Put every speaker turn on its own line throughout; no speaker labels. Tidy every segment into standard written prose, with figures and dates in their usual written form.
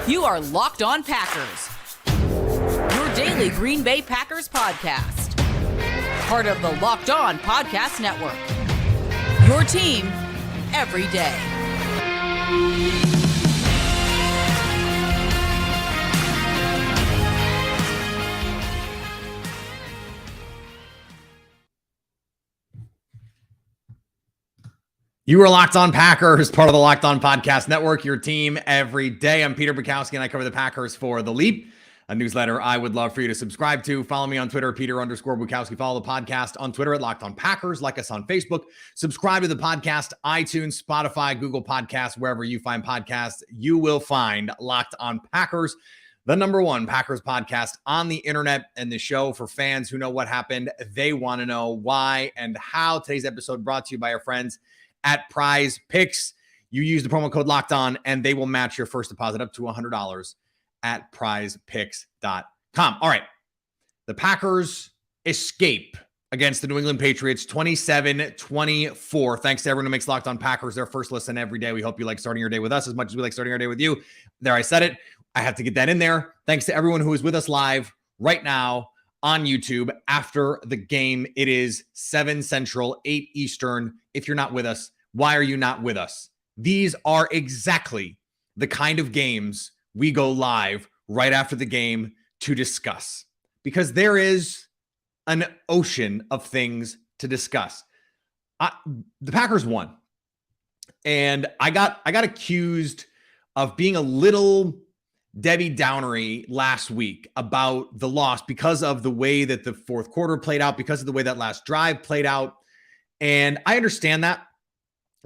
You are Locked On Packers, your daily Green Bay Packers podcast. Part of the Locked On Podcast Network, your team every day.
You are Locked On Packers, part of the Locked On Podcast Network, your team every day. I'm Peter Bukowski, and I cover the Packers for The Leap, a newsletter I would love for you to subscribe to. Follow me on Twitter, Peter_Bukowski. Follow the podcast on Twitter at Locked On Packers. Like us on Facebook. Subscribe to the podcast, iTunes, Spotify, Google Podcasts, wherever you find podcasts. You will find Locked On Packers, the number one Packers podcast on the internet, and the show for fans who know what happened. They want to know why and how. Today's episode brought to you by our friends at PrizePicks. You use the promo code Locked On, and they will match your first deposit up to $100 at PrizePicks.com. All right, the Packers escape against the New England Patriots 27-24. Thanks to everyone who makes Locked On Packers their first listen every day. We hope you like starting your day with us as much as we like starting our day with you. There, I said it. I have to get that in there. Thanks to everyone who is with us live right now on YouTube after the game. It is 7 Central, 8 Eastern. If you're not with us, why are you not with us? These are exactly the kind of games we go live right after the game to discuss, because there is an ocean of things to discuss. The Packers won, and I got accused of being a little Debbie Downery last week about the loss because of the way that the fourth quarter played out, because of the way that last drive played out. And I understand that.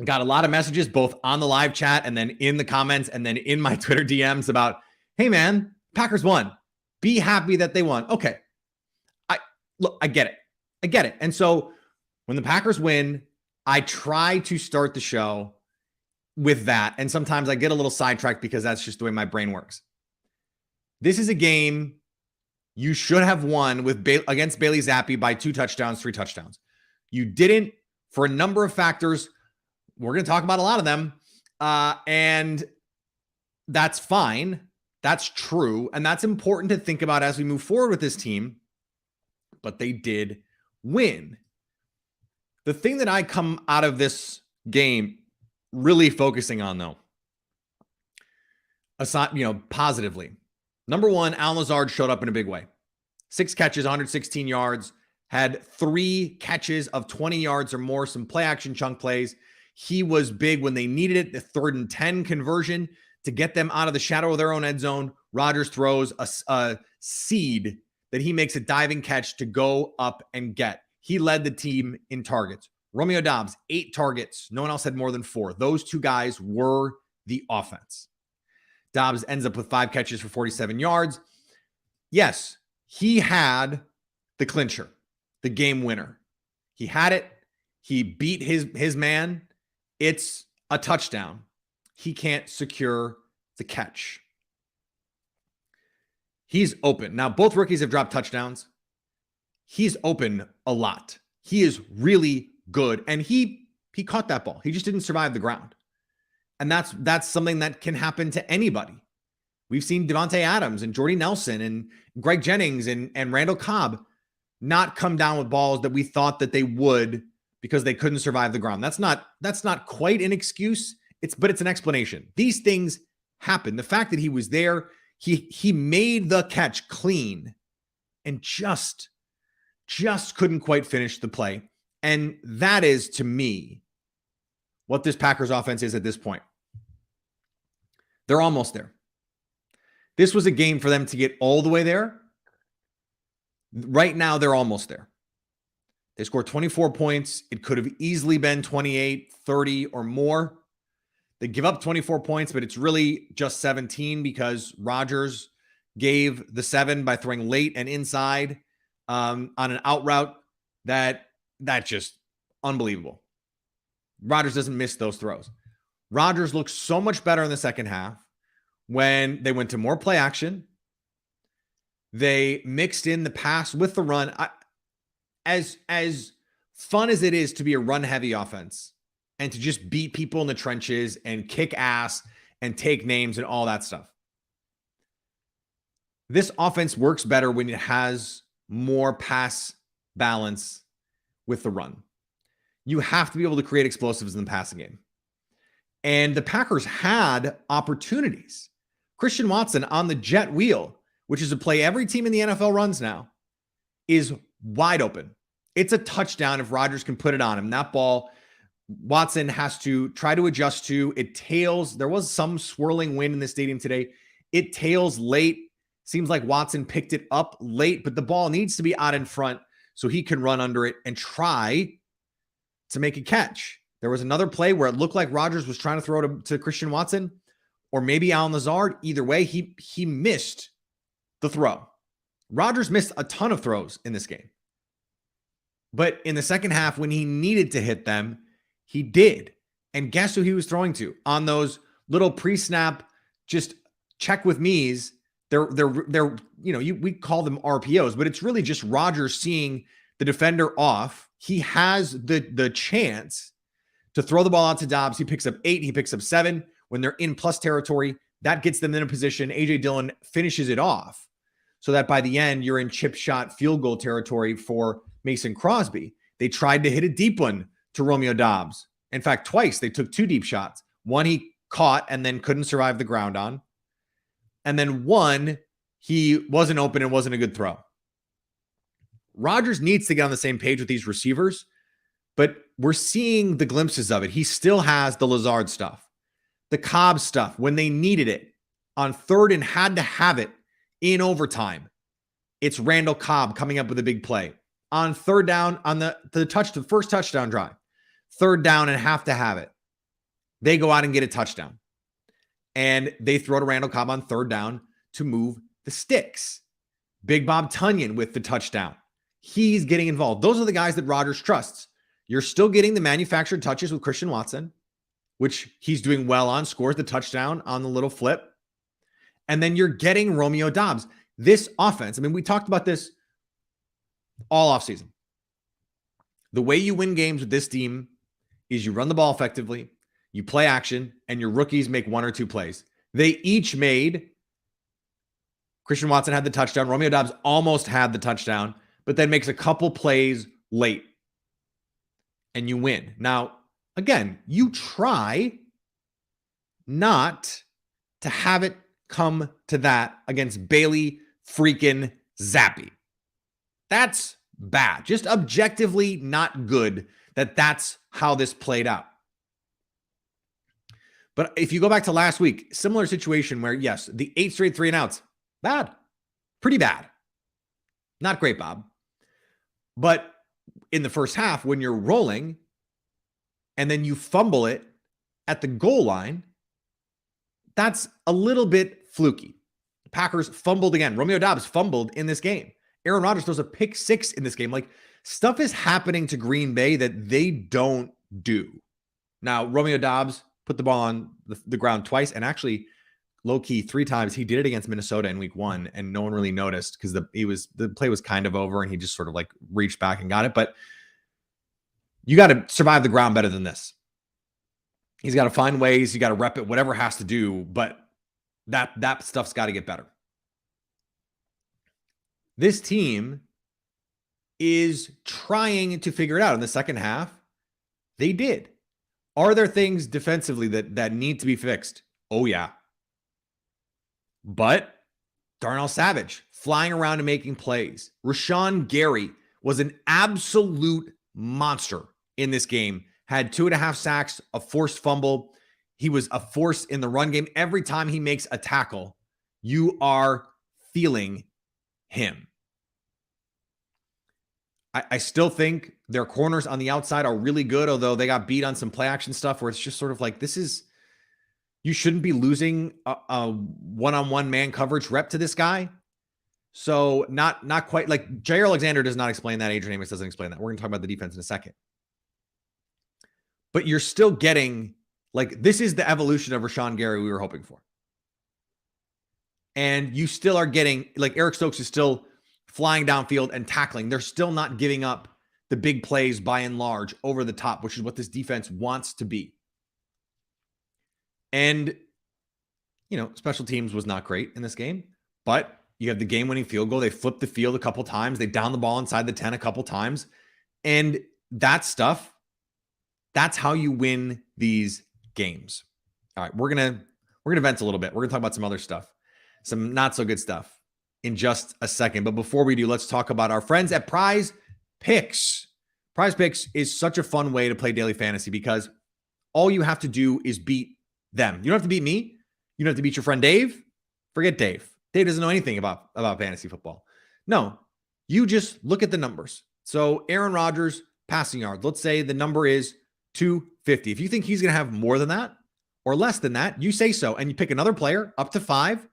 Got a lot of messages both on the live chat and then in the comments and then in my Twitter DMs about, hey man, Packers won. Be happy that they won. Okay. I get it. I get it. And so when the Packers win, I try to start the show with that. And sometimes I get a little sidetracked because that's just the way my brain works. This is a game you should have won with against Bailey Zappi by 2 touchdowns, 3 touchdowns. You didn't for a number of factors. We're going to talk about a lot of them. And that's fine. That's true. And that's important to think about as we move forward with this team. But they did win. The thing that I come out of this game really focusing on, though, aside, positively. Number one, Allen Lazard showed up in a big way. 6 catches, 116 yards, had 3 catches of 20 yards or more, some play action chunk plays. He was big when they needed it. The 3rd and 10 conversion to get them out of the shadow of their own end zone. Rodgers throws a seed that he makes a diving catch to go up and get. He led the team in targets. Romeo Doubs, 8 targets. No one else had more than 4. Those 2 guys were the offense. Doubs ends up with 5 catches for 47 yards. Yes, he had the clincher, the game winner. He had it. He beat his man. It's a touchdown. He can't secure the catch. He's open. Now, both rookies have dropped touchdowns. He's open a lot. He is really good. And he caught that ball. He just didn't survive the ground. And that's something that can happen to anybody. We've seen Devontae Adams and Jordy Nelson and Greg Jennings and Randall Cobb not come down with balls that we thought that they would because they couldn't survive the ground. That's not quite an excuse. But it's an explanation. These things happen. The fact that he was there, he made the catch clean and just couldn't quite finish the play. And that is, to me, what this Packers offense is at this point. They're almost there. This was a game for them to get all the way there. Right now, they're almost there. They scored 24 points. It could have easily been 28, 30, or more. They give up 24 points, but it's really just 17 because Rodgers gave the 7 by throwing late and inside on an out route that's just unbelievable. Rodgers doesn't miss those throws. Rodgers looked so much better in the second half when they went to more play action. They mixed in the pass with the run. As fun as it is to be a run-heavy offense and to just beat people in the trenches and kick ass and take names and all that stuff, This offense works better when it has more pass balance with the run. You have to be able to create explosives in the passing game. And the Packers had opportunities. Christian Watson on the jet wheel, which is a play every team in the NFL runs now, is wide open. It's a touchdown if Rodgers can put it on him. That ball, Watson has to try to adjust to. It tails. There was some swirling wind in the stadium today. It tails late. Seems like Watson picked it up late, but the ball needs to be out in front so he can run under it and try to make a catch. There was another play where it looked like Rodgers was trying to throw to Christian Watson or maybe Allen Lazard. Either way, he missed the throw. Rodgers missed a ton of throws in this game. But in the second half, when he needed to hit them, he did. And guess who he was throwing to? On those little pre-snap, just check with me's, they're we call them RPOs, but it's really just Rodgers seeing the defender off. He has the chance to throw the ball out to Doubs. He picks up 8, he picks up 7. When they're in plus territory, that gets them in a position. A.J. Dillon finishes it off so that by the end, you're in chip shot field goal territory for Mason Crosby. They tried to hit a deep one to Romeo Doubs. In fact, twice they took 2 deep shots. One he caught and then couldn't survive the ground on. And then one, he wasn't open and wasn't a good throw. Rodgers needs to get on the same page with these receivers, but we're seeing the glimpses of it. He still has the Lazard stuff, the Cobb stuff when they needed it on third and had to have it in overtime. It's Randall Cobb coming up with a big play on third down on the first touchdown drive, third down and have to have it. They go out and get a touchdown and they throw to Randall Cobb on third down to move the sticks. Big Bob Tunyon with the touchdown. He's getting involved. Those are the guys that Rodgers trusts. You're still getting the manufactured touches with Christian Watson, which he's doing well on, scores the touchdown on the little flip. And then you're getting Romeo Doubs. This offense, I mean, we talked about this all offseason. The way you win games with this team is you run the ball effectively, you play action, and your rookies make 1 or 2 plays. They each made, Christian Watson had the touchdown, Romeo Doubs almost had the touchdown, but then makes a couple plays late. And you win. Now, again, you try not to have it come to that against Bailey freaking Zappi. That's bad. Just objectively not good that that's how this played out. But if you go back to last week, similar situation where, yes, the 8 straight 3 and outs, bad. Pretty bad. Not great, Bob. But in the first half, when you're rolling and then you fumble it at the goal line, that's a little bit fluky. The Packers fumbled again. Romeo Doubs fumbled in this game. Aaron Rodgers throws a pick 6 in this game. Like, stuff is happening to Green Bay that they don't do. Now, Romeo Doubs put the ball on the ground twice, and actually, low-key 3 times. He did it against Minnesota in week 1, and no one really noticed because the play was kind of over, and he just sort of like reached back and got it. But you got to survive the ground better than this. He's got to find ways. You got to rep it, whatever has to do. But that stuff's got to get better. This team is trying to figure it out. In the second half, they did. Are there things defensively that need to be fixed? Oh, yeah. But Darnell Savage flying around and making plays. Rashawn Gary was an absolute monster in this game. Had 2.5 sacks, a forced fumble. He was a force in the run game. Every time he makes a tackle, you are feeling him. I still think their corners on the outside are really good, although they got beat on some play action stuff where it's just sort of like, you shouldn't be losing a one-on-one man coverage rep to this guy. So not quite like Jair Alexander does not explain that. Adrian Amos doesn't explain that. We're going to talk about the defense in a second. But you're still getting, like, this is the evolution of Rashawn Gary we were hoping for. And you still are getting, like, Eric Stokes is still flying downfield and tackling. They're still not giving up the big plays by and large over the top, which is what this defense wants to be. And, special teams was not great in this game, but You have the game-winning field goal. They flip the field a couple times. They down the ball inside the 10 a couple times. And that stuff, that's how you win these games. All right, we're gonna vent a little bit. We're gonna talk about some other stuff, some not so good stuff in just a second. But before we do, let's talk about our friends at PrizePicks. PrizePicks is such a fun way to play daily fantasy because all you have to do is beat them. You don't have to beat me. You don't have to beat your friend Dave. Forget Dave. Dave doesn't know anything about fantasy football. No, you just look at the numbers. So Aaron Rodgers passing yards. Let's say the number is 250. If you think he's going to have more than that or less than that, you say so. And you pick another player up to 5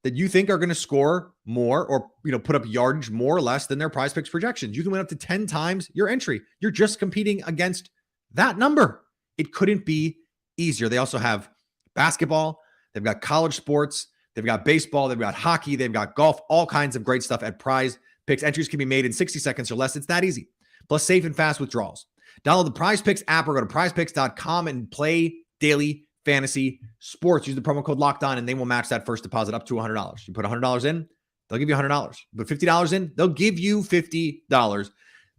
that you think are going to score more or, put up yardage more or less than their PrizePicks projections. You can win up to 10 times your entry. You're just competing against that number. It couldn't be easier. They also have basketball. They've got college sports. They've got baseball. They've got hockey. They've got golf, all kinds of great stuff at PrizePicks. Entries can be made in 60 seconds or less. It's that easy. Plus safe and fast withdrawals. Download the PrizePicks app or go to prizepicks.com and play daily fantasy sports. Use the promo code LOCKEDON and they will match that first deposit up to $100. You put $100 in, they'll give you $100. You put $50 in, they'll give you $50.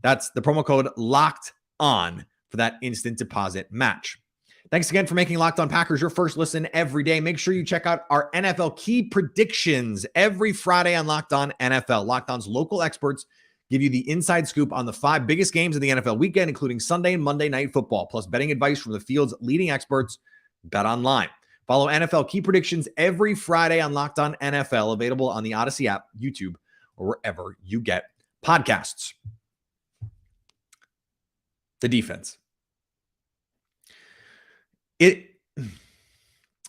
That's the promo code LOCKEDON for that instant deposit match. Thanks again for making Locked On Packers your first listen every day. Make sure you check out our NFL key predictions every Friday on Locked On NFL. Locked On's local experts give you the inside scoop on the 5 biggest games of the NFL weekend, including Sunday and Monday Night Football, plus betting advice from the field's leading experts, Bet Online. Follow NFL key predictions every Friday on Locked On NFL, available on the Odyssey app, YouTube, or wherever you get podcasts. The defense.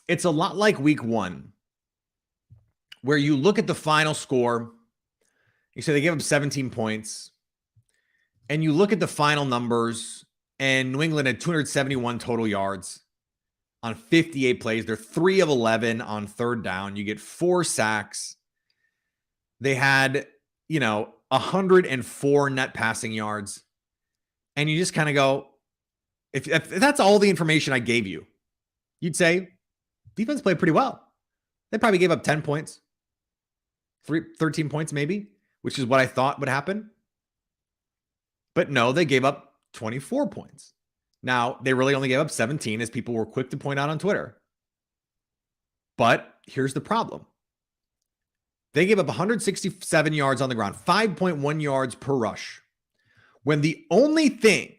It's a lot like week 1, where you look at the final score, you say they gave up 17 points, and you look at the final numbers, and New England had 271 total yards on 58 plays. They're 3 of 11 on third down. You get 4 sacks. They had, 104 net passing yards. And you just kind of go, if that's all the information I gave you, you'd say defense played pretty well. They probably gave up 10 points, 13 points maybe, which is what I thought would happen. But no, they gave up 24 points. Now, they really only gave up 17, as people were quick to point out on Twitter. But here's the problem. They gave up 167 yards on the ground, 5.1 yards per rush. When the only thing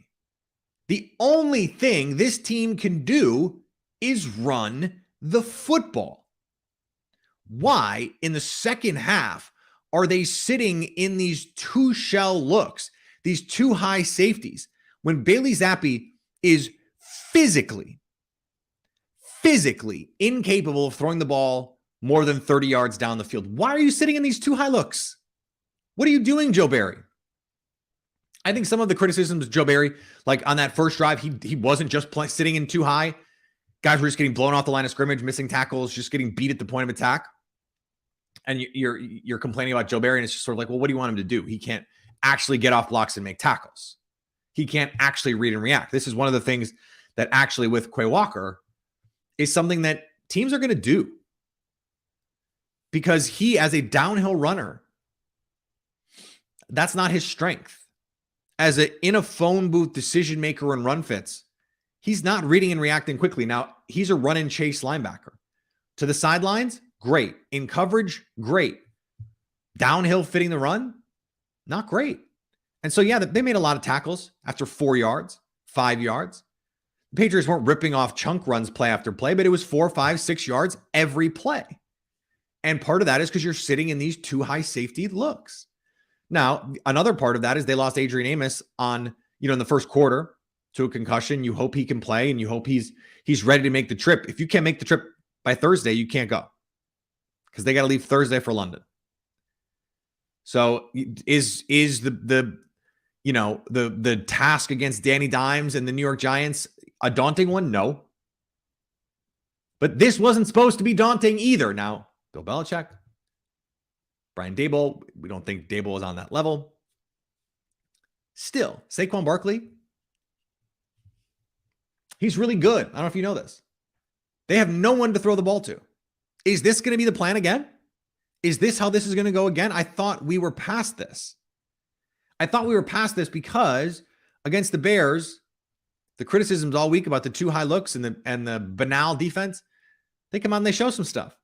this team can do is run the football. Why, in the second half, are they sitting in these 2 shell looks, these 2 high safeties, when Bailey Zappi is physically incapable of throwing the ball more than 30 yards down the field? Why are you sitting in these 2 high looks? What are you doing, Joe Barry? I think some of the criticisms of Joe Barry, like on that first drive, he wasn't just sitting in 2 high. Guys were just getting blown off the line of scrimmage, missing tackles, just getting beat at the point of attack. And you're complaining about Joe Barry, and it's just sort of like, well, what do you want him to do? He can't actually get off blocks and make tackles. He can't actually read and react. This is one of the things that actually with Quay Walker is something that teams are going to do, because he, as a downhill runner, that's not his strength. As in a phone booth decision maker and run fits, he's not reading and reacting quickly. Now, he's a run and chase linebacker. To the sidelines, great. In coverage, great. Downhill fitting the run, not great. And so, yeah, they made a lot of tackles after 4 yards, 5 yards. The Patriots weren't ripping off chunk runs play after play, but it was 4, 5, 6 yards every play. And part of that is because you're sitting in these 2 high safety looks. Now, another part of that is they lost Adrian Amos on, in the first quarter to a concussion. You hope he can play, and you hope he's ready to make the trip. If you can't make the trip by Thursday, you can't go, because they got to leave Thursday for London. So is the task against Danny Dimes and the New York Giants a daunting one? No. But this wasn't supposed to be daunting either. Now, Bill Belichick, Brian Daboll, we don't think Daboll is on that level. Still, Saquon Barkley, he's really good. I don't know if you know this. They have no one to throw the ball to. Is this going to be the plan again? Is this how this is going to go again? I thought we were past this. Because against the Bears, the criticisms all week about the too high looks and the banal defense, they come out and they show some stuff.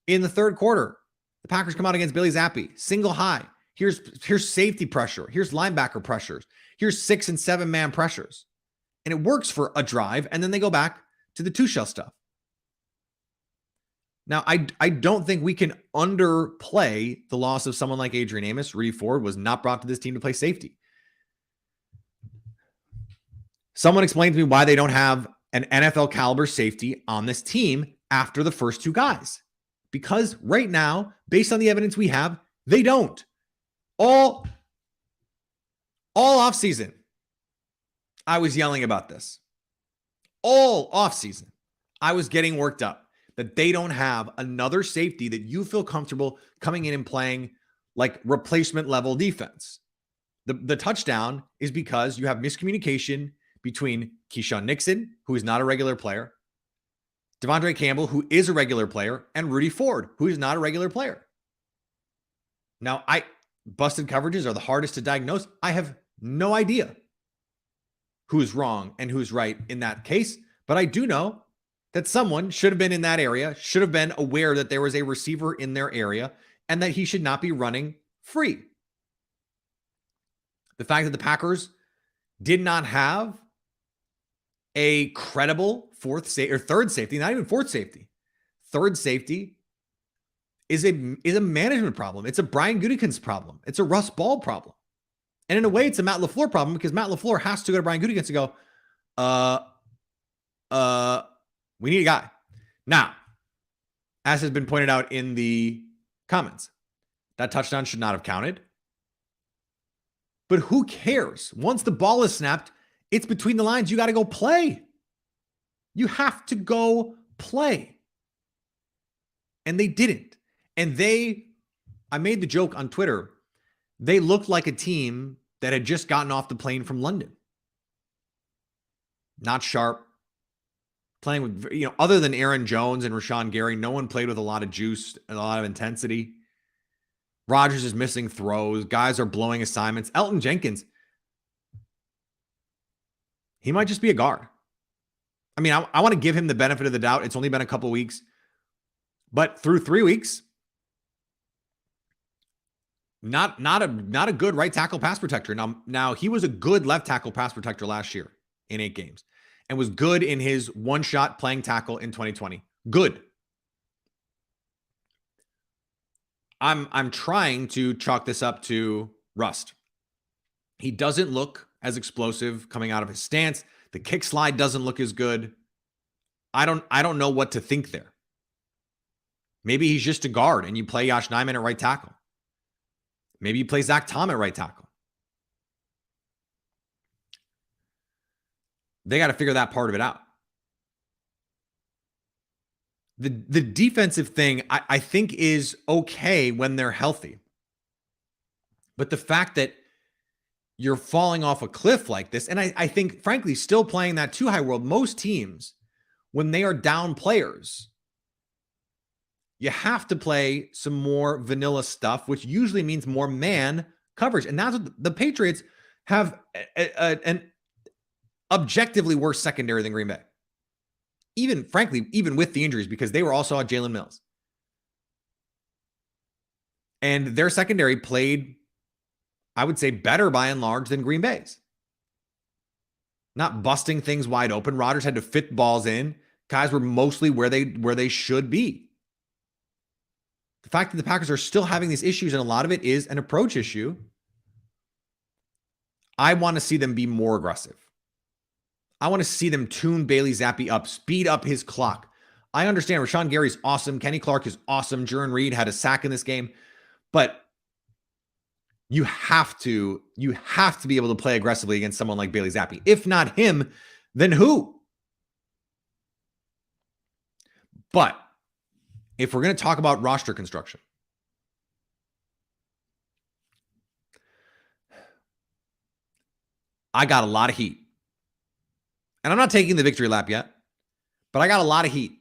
In the third quarter, the Packers come out against Bailey Zappi, single high. Here's safety pressure. Here's linebacker pressures. Here's 6 and 7 man pressures. And it works for a drive. And then they go back to the two shell stuff. Now, I don't think we can underplay the loss of someone like Adrian Amos. Rudy Ford was not brought to this team to play safety. Someone explained to me why they don't have an NFL caliber safety on this team after the first two guys. Because right now, based on the evidence we have, they don't. All offseason, I was yelling about this. All offseason, I was getting worked up that they don't have another safety that you feel comfortable coming in and playing like replacement level defense. The touchdown is because you have miscommunication between Keyshawn Nixon, who is not a regular player, Devondre Campbell, who is a regular player, and Rudy Ford, who is not a regular player. Now, busted coverages are the hardest to diagnose. I have no idea who's wrong and who's right in that case, but I do know that someone should have been in that area, should have been aware that there was a receiver in their area, and that he should not be running free. The fact that the Packers did not have a credible third safety, not even fourth safety. Third safety is a management problem. It's a Brian Gutekunst problem. It's a Russ Ball problem. And in a way, it's a Matt LaFleur problem because Matt LaFleur has to go to Brian Gutekunst and go, we need a guy. Now, as has been pointed out in the comments, that touchdown should not have counted. But who cares? Once the ball is snapped, it's between the lines. You got to go play. You have to go play. And they didn't. And I made the joke on Twitter, they looked like a team that had just gotten off the plane from London. Not sharp. Playing with, other than Aaron Jones and Rashawn Gary, no one played with a lot of juice and a lot of intensity. Rodgers is missing throws. Guys are blowing assignments. Elton Jenkins, he might just be a guard. I mean, I want to give him the benefit of the doubt. It's only been a couple weeks. But through 3 weeks, not a good right tackle pass protector. Now he was a good left tackle pass protector last year in 8 games and was good in his one-shot playing tackle in 2020. Good. I'm trying to chalk this up to rust. He doesn't look as explosive coming out of his stance. The kick slide doesn't look as good. I don't know what to think there. Maybe he's just a guard and you play Yosh Nijman at right tackle. Maybe you play Zach Tom at right tackle. They got to figure that part of it out. The defensive thing, I think, is okay when they're healthy. But the fact that you're falling off a cliff like this, and I think, frankly, still playing that too high world, most teams, when they are down players, you have to play some more vanilla stuff, which usually means more man coverage. And that's what the Patriots have an objectively worse secondary than Green Bay. Even with the injuries, because they were also on Jalen Mills. And their secondary played, I would say, better by and large than Green Bay's. Not busting things wide open. Rodgers had to fit balls in. Guys were mostly where they should be. The fact that the Packers are still having these issues, and a lot of it is an approach issue, I want to see them be more aggressive. I want to see them tune Bailey Zappi up, speed up his clock. I understand Rashawn Gary's awesome. Kenny Clark is awesome. Jaron Reed had a sack in this game. But you have to be able to play aggressively against someone like Bailey Zappi. If not him, then who? But if we're going to talk about roster construction, I got a lot of heat. And I'm not taking the victory lap yet, but I got a lot of heat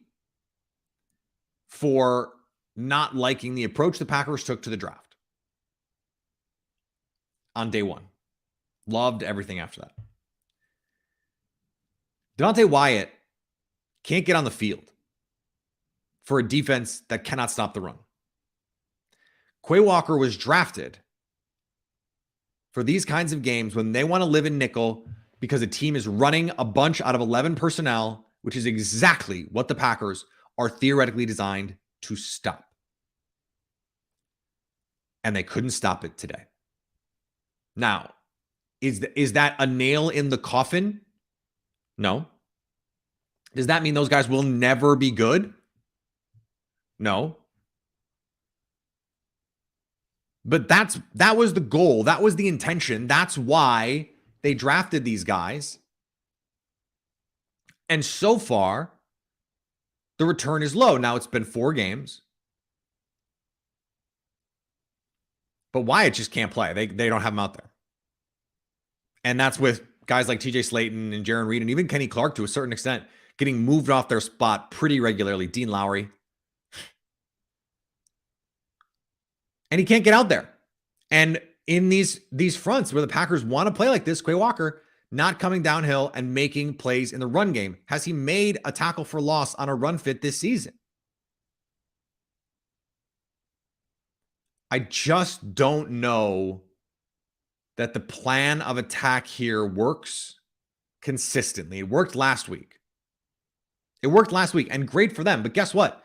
for not liking the approach the Packers took to the draft on day one. Loved everything after that. Devontae Wyatt can't get on the field for a defense that cannot stop the run. Quay Walker was drafted for these kinds of games when they want to live in nickel because a team is running a bunch out of 11 personnel, which is exactly what the Packers are theoretically designed to stop. And they couldn't stop it today. Now, is that a nail in the coffin? No. Does that mean those guys will never be good? No. But that was the goal. That was the intention. That's why they drafted these guys. And so far, the return is low. Now it's been 4 games. But Wyatt just can't play. They don't have him out there. And that's with guys like TJ Slayton and Jaron Reed and even Kenny Clark to a certain extent getting moved off their spot pretty regularly. Dean Lowry. And he can't get out there. And in these fronts where the Packers want to play like this, Quay Walker not coming downhill and making plays in the run game. Has he made a tackle for loss on a run fit this season? I just don't know that the plan of attack here works consistently. It worked last week. And great for them. But guess what?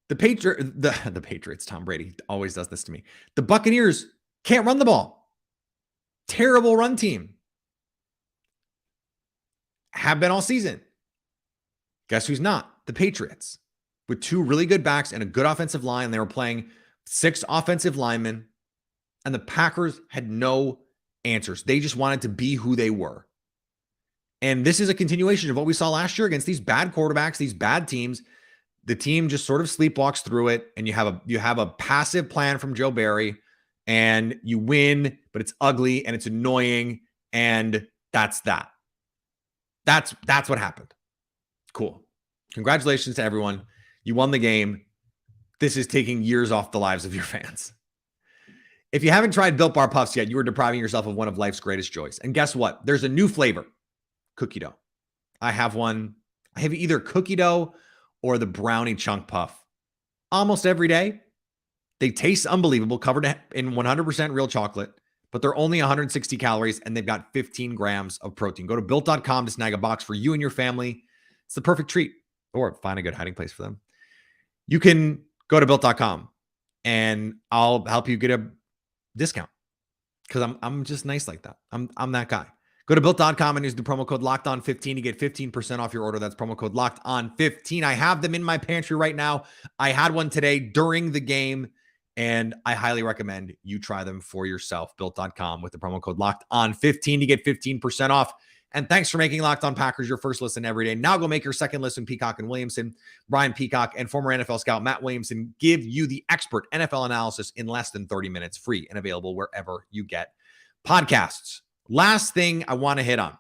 The Patriots, Tom Brady always does this to me. The Buccaneers can't run the ball. Terrible run team. Have been all season. Guess who's not? The Patriots. With 2 really good backs and a good offensive line. They were playing 6 offensive linemen. And the Packers had no answers. They just wanted to be who they were. And this is a continuation of what we saw last year against these bad quarterbacks, these bad teams. The team just sort of sleepwalks through it, and you have a passive plan from Joe Barry, and you win, but it's ugly and it's annoying, and that's that. That's what happened. Cool. Congratulations to everyone. You won the game. This is taking years off the lives of your fans. If you haven't tried Built Bar Puffs yet, you are depriving yourself of one of life's greatest joys. And guess what? There's a new flavor, cookie dough. I have one. I have either cookie dough or the brownie chunk puff almost every day. They taste unbelievable, covered in 100% real chocolate, but they're only 160 calories and they've got 15 grams of protein. Go to built.com to snag a box for you and your family. It's the perfect treat, or find a good hiding place for them. You can go to built.com and I'll help you get a discount because I'm just nice like that. I'm that guy. Go to built.com and use the promo code LOCKEDON15 to get 15% off your order. That's promo code LOCKEDON15. I have them in my pantry right now. I had one today during the game, and I highly recommend you try them for yourself. Built.com with the promo code LOCKEDON15 to get 15% off. And thanks for making Locked On Packers your first listen every day. Now go make your second listen. Peacock and Williamson. Brian Peacock and former NFL scout Matt Williamson give you the expert NFL analysis in less than 30 minutes, free and available wherever you get podcasts. Last thing I want to hit on.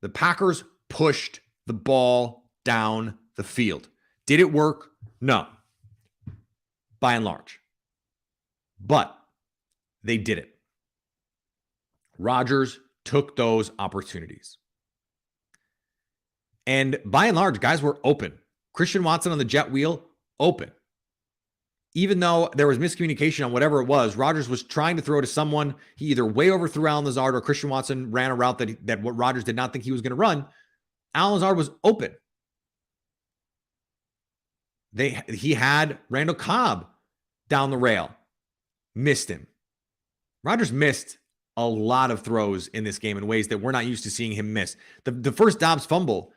The Packers pushed the ball down the field. Did it work? No. By and large. But they did it. Rodgers took those opportunities. And by and large, guys were open. Christian Watson on the jet wheel, open. Even though there was miscommunication on whatever it was, Rodgers was trying to throw to someone. He either way overthrew Allen Lazard or Christian Watson ran a route that what Rodgers did not think he was going to run. Allen Lazard was open. He had Randall Cobb down the rail. Missed him. Rodgers missed a lot of throws in this game in ways that we're not used to seeing him miss. The first Doubs fumble,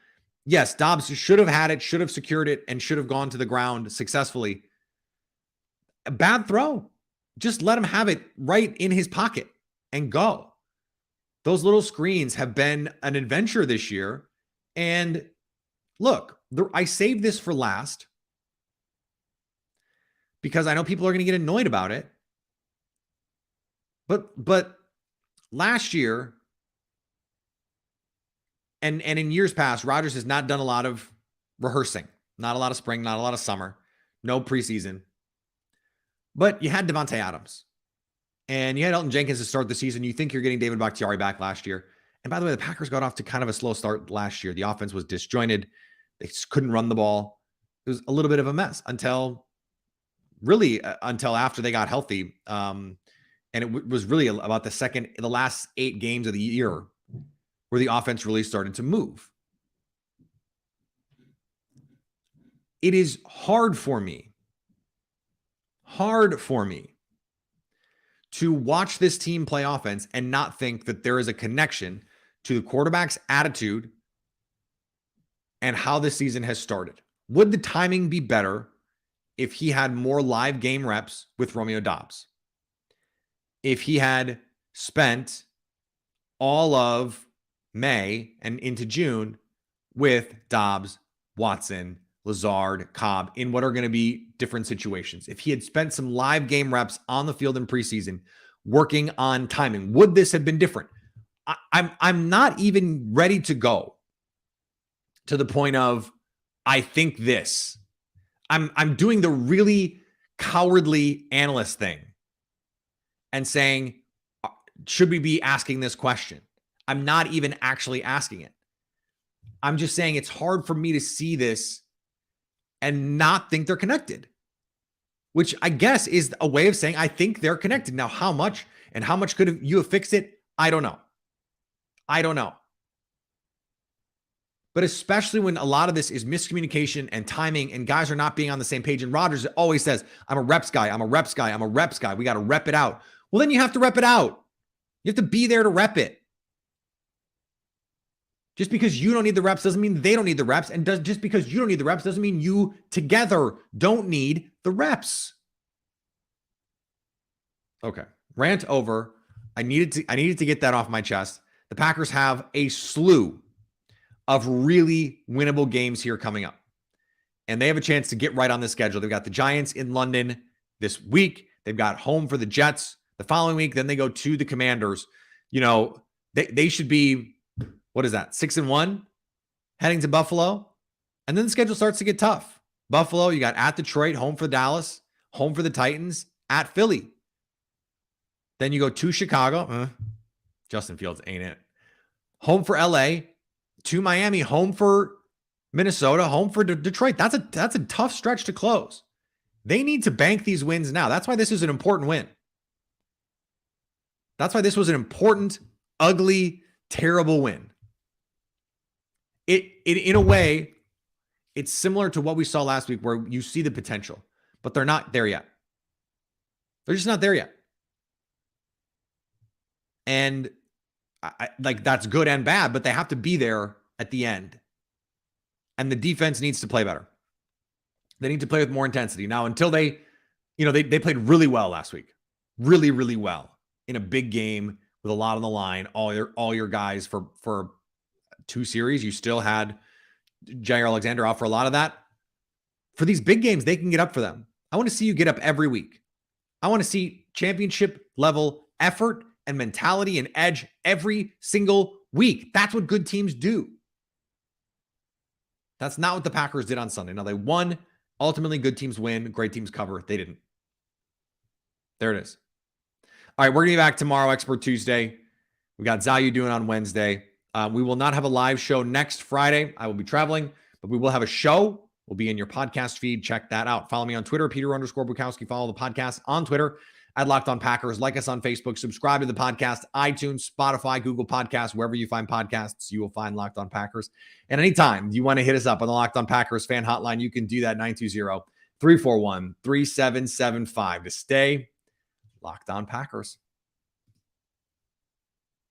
yes, Doubs should have had it, should have secured it, and should have gone to the ground successfully. A bad throw. Just let him have it right in his pocket and go. Those little screens have been an adventure this year. And look, I saved this for last because I know people are going to get annoyed about it. But last year and in years past, Rodgers has not done a lot of rehearsing. Not a lot of spring, not a lot of summer, no preseason. But you had Devontae Adams. And you had Elton Jenkins to start the season. You think you're getting David Bakhtiari back last year. And by the way, the Packers got off to kind of a slow start last year. The offense was disjointed. They just couldn't run the ball. It was a little bit of a mess until after they got healthy. And it was really about the last 8 games of the year where the offense really started to move. It is hard for me to watch this team play offense and not think that there is a connection to the quarterback's attitude and how this season has started. Would the timing be better if he had more live game reps with Romeo Doubs? If he had spent all of May and into June with Doubs, Watson, Lazard, Cobb in what are going to be different situations. If he had spent some live game reps on the field in preseason working on timing, would this have been different? I'm not even ready to go to the point of I think this. I'm doing the really cowardly analyst thing and saying, should we be asking this question? I'm not even actually asking it. I'm just saying it's hard for me to see this and not think they're connected, which I guess is a way of saying I think they're connected. Now, how much could you have fixed it? I don't know. But especially when a lot of this is miscommunication and timing and guys are not being on the same page. And Rodgers always says, I'm a reps guy. We got to rep it out. Well, then you have to rep it out. You have to be there to rep it. Just because you don't need the reps doesn't mean they don't need the reps. And just because you don't need the reps doesn't mean you together don't need the reps. Okay. Rant over. I needed to get that off my chest. The Packers have a slew of really winnable games here coming up. And they have a chance to get right on the schedule. They've got the Giants in London this week. They've got home for the Jets the following week. Then they go to the Commanders. You know, they should be, what is that, 6-1 heading to Buffalo. And then the schedule starts to get tough. Buffalo, you got at Detroit, home for Dallas, home for the Titans, at Philly. Then you go to Chicago. Justin Fields ain't it. Home for LA, to Miami, home for Minnesota, home for Detroit. That's a tough stretch to close. They need to bank these wins now. That's why this is an important win. That's why this was an important, ugly, terrible win. It in a way, it's similar to what we saw last week where you see the potential, but they're not there yet. They're just not there yet. And like that's good and bad, but they have to be there at the end. And the defense needs to play better. They need to play with more intensity. Now, until they played really well last week. Really, really well in a big game with a lot on the line. All your guys for 2 series. You still had Jair Alexander out for a lot of that. For these big games, they can get up for them. I want to see you get up every week. I want to see championship level effort and mentality and edge every single week. That's what good teams do. That's not what the Packers did on Sunday. Now, they won. Ultimately, good teams win. Great teams cover. They didn't. There it is. All right, we're going to be back tomorrow, Expert Tuesday. We got Zayu doing on Wednesday. We will not have a live show next Friday. I will be traveling, but we will have a show. We'll be in your podcast feed. Check that out. Follow me on Twitter, Peter_Bukowski. Follow the podcast on Twitter at Locked On Packers. Like us on Facebook. Subscribe to the podcast, iTunes, Spotify, Google Podcasts, wherever you find podcasts, you will find Locked On Packers. And anytime you want to hit us up on the Locked On Packers fan hotline, you can do that 920-341-3775 to stay Locked On Packers.